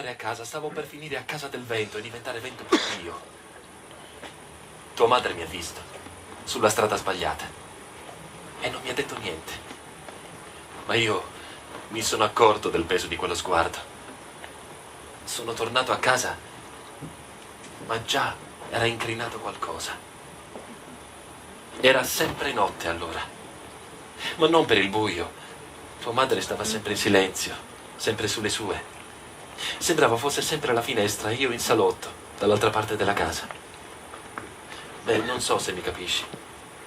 tornare a casa, stavo per finire a casa del vento e diventare vento più io. Tua madre mi ha visto, sulla strada sbagliata, e non mi ha detto niente. Ma io mi sono accorto del peso di quello sguardo. Sono tornato a casa, ma già era incrinato qualcosa. Era sempre notte allora, ma non per il buio. Tua madre stava sempre in silenzio, sempre sulle sue. Sembrava fosse sempre alla finestra, io in salotto, dall'altra parte della casa. Beh, non so se mi capisci,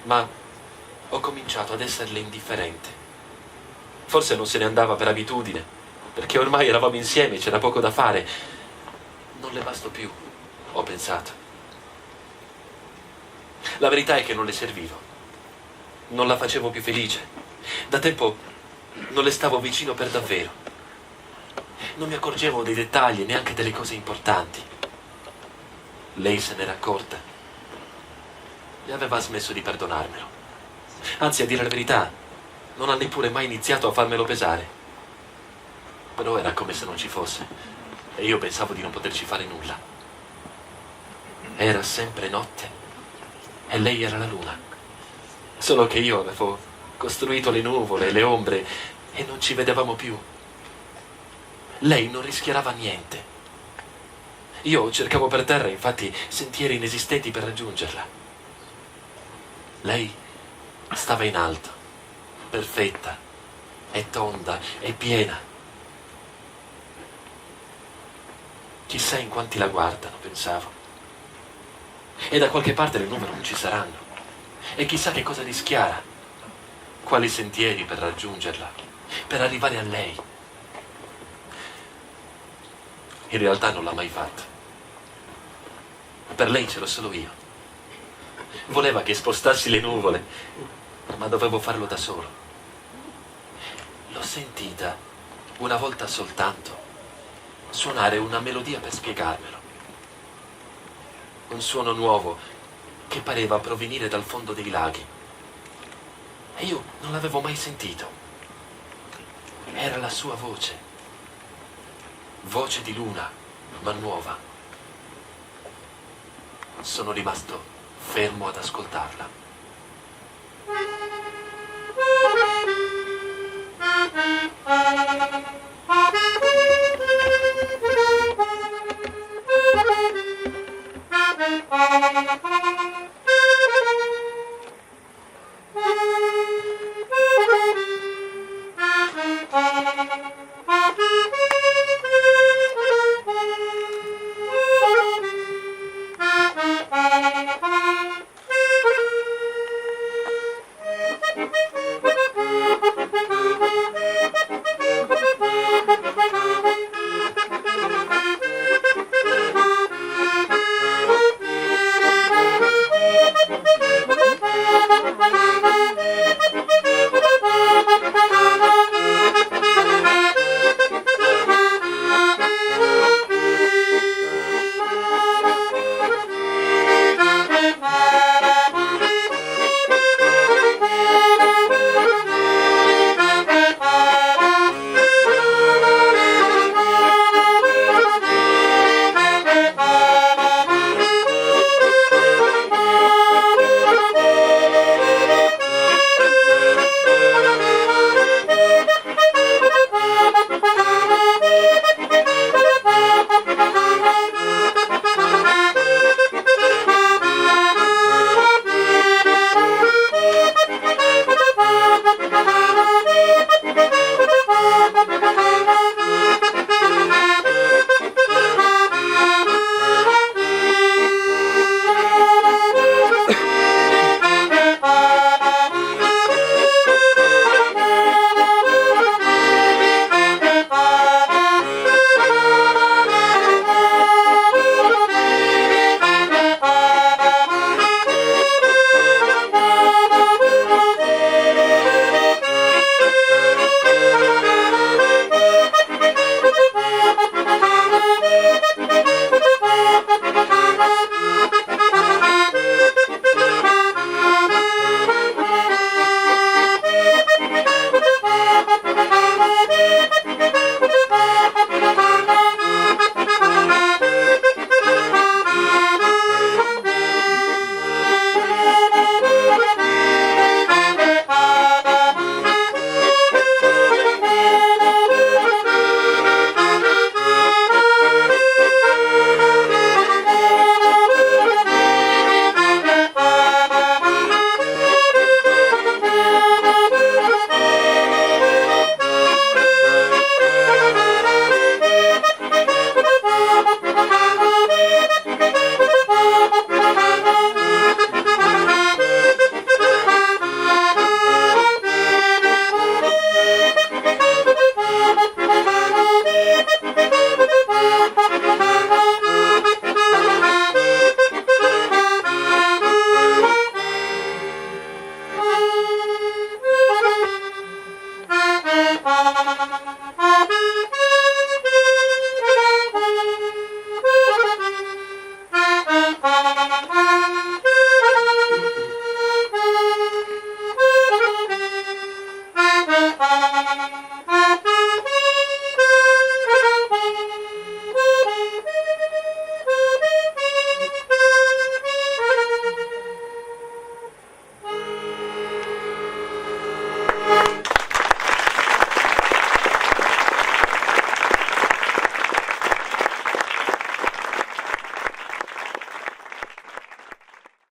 ma ho cominciato ad esserle indifferente. Forse non se ne andava per abitudine, perché ormai eravamo insieme, c'era poco da fare. Non le basto più, ho pensato. La verità è che non le servivo. Non la facevo più felice. Da tempo non le stavo vicino per davvero. Non mi accorgevo dei dettagli, neanche delle cose importanti. Lei se n'era accorta e aveva smesso di perdonarmelo. Anzi, a dire la verità, non ha neppure mai iniziato a farmelo pesare. Però era come se non ci fosse e io pensavo di non poterci fare nulla. Era sempre notte e lei era la luna. Solo che io avevo costruito le nuvole e le ombre e non ci vedevamo più. Lei non rischiarava niente. Io cercavo per terra, infatti, sentieri inesistenti per raggiungerla. Lei stava in alto, perfetta, e tonda, e piena. Chissà in quanti la guardano, pensavo. E da qualche parte le nuvole non ci saranno. E chissà che cosa rischiara. Quali sentieri per raggiungerla, per arrivare a lei. In realtà non l'ha mai fatto. Per lei c'ero solo io. Voleva che spostassi le nuvole, ma dovevo farlo da solo. L'ho sentita, una volta soltanto, suonare una melodia per spiegarmelo. Un suono nuovo che pareva provenire dal fondo dei laghi. E io non l'avevo mai sentito. Era la sua voce. Voce di luna, ma nuova. Sono rimasto fermo ad ascoltarla.